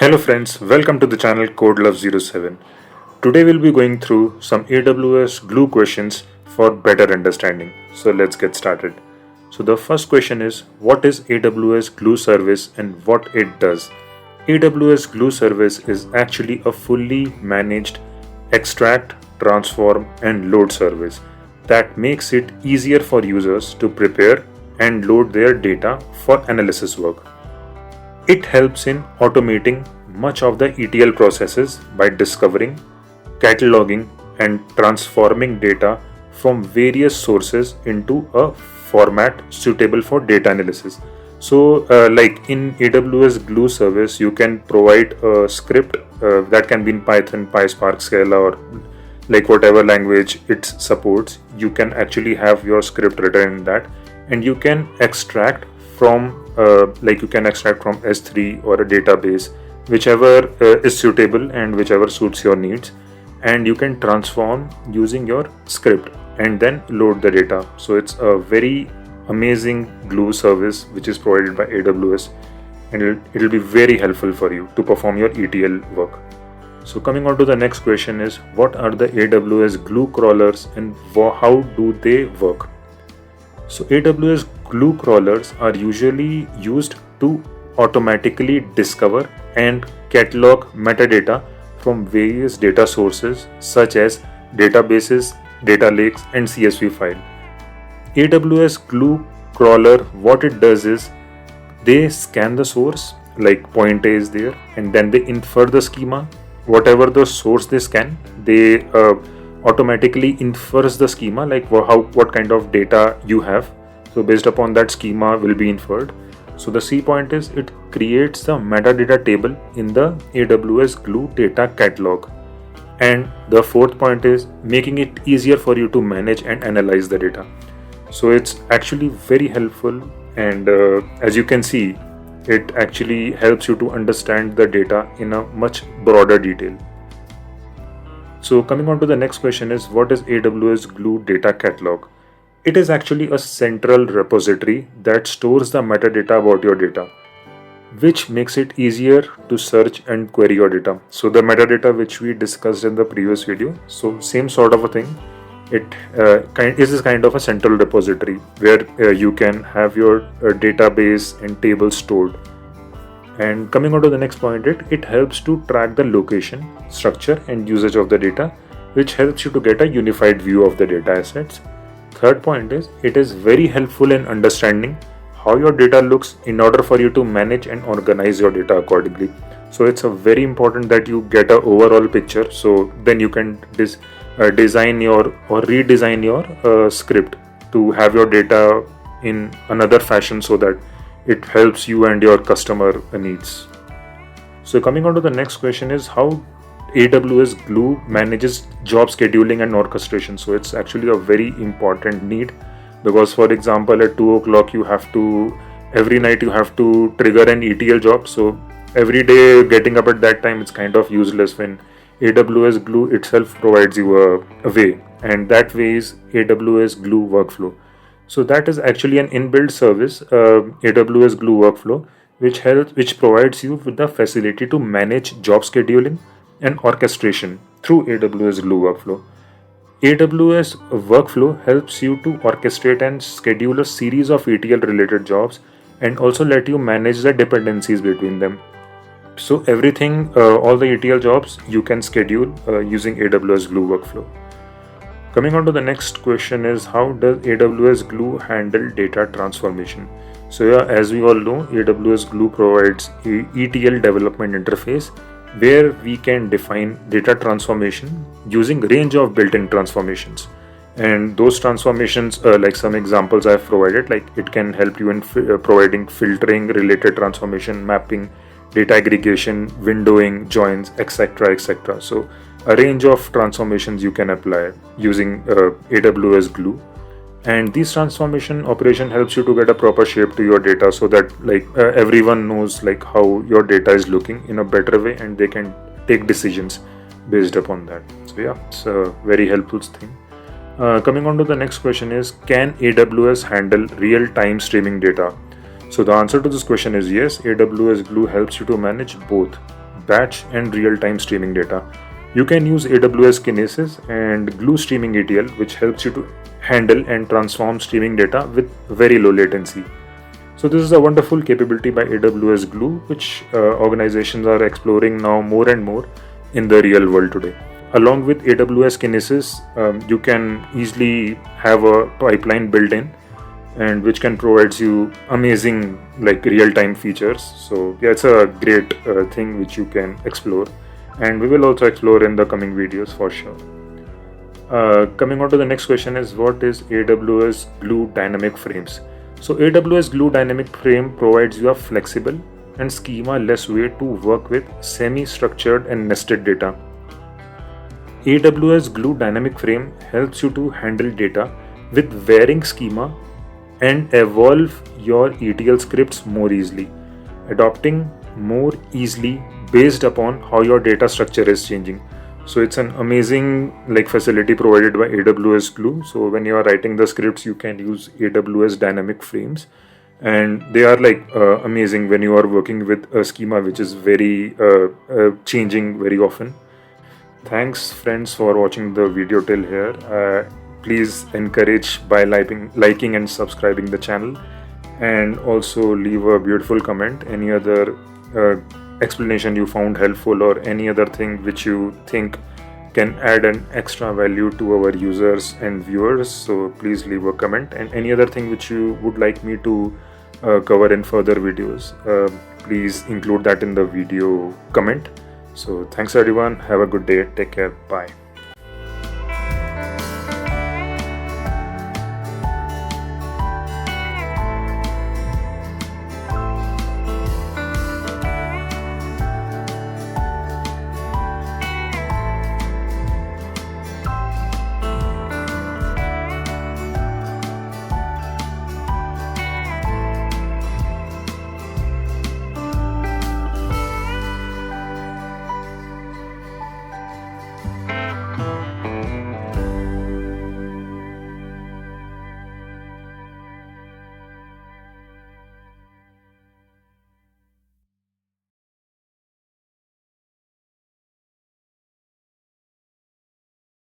Hello friends, welcome to the channel CodeLove07. Today we'll be going through some AWS Glue questions for better understanding. So let's get started. So the first question is, what is AWS Glue service and what it does? AWS Glue service is actually a fully managed extract, transform and load service that makes it easier for users to prepare and load their data for analysis work. It helps in automating much of the ETL processes by discovering, cataloging, and transforming data from various sources into a format suitable for data analysis. So, like in AWS Glue service, you can provide a script that can be in Python, PySpark, Scala, or like whatever language it supports. You can actually have your script written in that, and you can extract from from S3 or a database, whichever is suitable and whichever suits your needs, and you can transform using your script and then load the data. So it's a very amazing Glue service which is provided by AWS, and it'll be very helpful for you to perform your ETL work. So coming on to the next question is, what are the AWS Glue crawlers and how do they work? So AWS Glue crawlers are usually used to automatically discover and catalog metadata from various data sources such as databases, data lakes and CSV file. AWS Glue crawler, what it does is they scan the source, like point A is there, and then they infer the schema. Whatever the source they scan, they automatically infers the schema, like what kind of data you have. So based upon that, schema will be inferred. So the C point is it creates the metadata table in the AWS Glue data catalog. And the fourth point is making it easier for you to manage and analyze the data. So it's actually very helpful, and as you can see, it actually helps you to understand the data in a much broader detail. So coming on to the next question is, what is AWS Glue data catalog? It is actually a central repository that stores the metadata about your data, which makes it easier to search and query your data. So the metadata which we discussed in the previous video, so same sort of a thing. It is kind of a central repository where you can have your database and tables stored. And coming on to the next point, it helps to track the location, structure and usage of the data, which helps you to get a unified view of the data assets. Third point is, it is very helpful in understanding how your data looks in order for you to manage and organize your data accordingly. So it's a very important that you get an overall picture, so then you can design your or redesign your script to have your data in another fashion so that it helps you and your customer needs. So coming on to the next question is, how AWS Glue manages job scheduling and orchestration. So it's actually a very important need, because for example at 2 o'clock every night you have to trigger an ETL job. So every day getting up at that time, it's kind of useless when AWS Glue itself provides you a way, and that way is AWS Glue workflow. So that is actually an inbuilt service, AWS Glue workflow, which provides you with the facility to manage job scheduling and orchestration through AWS Glue workflow. AWS workflow helps you to orchestrate and schedule a series of ETL related jobs, and also let you manage the dependencies between them. So everything, all the ETL jobs you can schedule using AWS Glue workflow. Coming on to the next question is, how does AWS Glue handle data transformation? So yeah, as we all know, AWS Glue provides a ETL development interface where we can define data transformation using range of built-in transformations. And those transformations, like some examples I've provided, like it can help you in providing filtering related transformation, mapping, data aggregation, windowing, joins, etc. So a range of transformations you can apply using AWS Glue. And this transformation operation helps you to get a proper shape to your data, so that everyone knows how your data is looking in a better way, and they can take decisions based upon that. So yeah, it's a very helpful thing. Coming on to the next question is, can AWS handle real-time streaming data? So the answer to this question is yes. AWS Glue helps you to manage both batch and real-time streaming data. You can use AWS Kinesis and Glue Streaming ETL, which helps you to handle and transform streaming data with very low latency. So this is a wonderful capability by AWS Glue, which organizations are exploring now more and more in the real world today. Along with AWS Kinesis, you can easily have a pipeline built in, and which can provide you amazing like real-time features. So yeah, it's a great thing which you can explore, and we will also explore in the coming videos for sure. Coming on to the next question is, what is AWS Glue Dynamic Frames? So AWS Glue Dynamic Frame provides you a flexible and schema-less way to work with semi-structured and nested data. AWS Glue Dynamic Frame helps you to handle data with varying schema and evolve your ETL scripts more easily, adopting more easily based upon how your data structure is changing. So it's an amazing like facility provided by AWS Glue. So when you are writing the scripts, you can use AWS Dynamic Frames, and they are like amazing when you are working with a schema which is very changing very often. Thanks friends for watching the video till here. Please encourage by liking and subscribing the channel, and also leave a beautiful comment. Any other explanation you found helpful, or any other thing which you think can add an extra value to our users and viewers, so please leave a comment. And any other thing which you would like me to cover in further videos, please include that in the video comment. So thanks everyone, have a good day, take care, bye.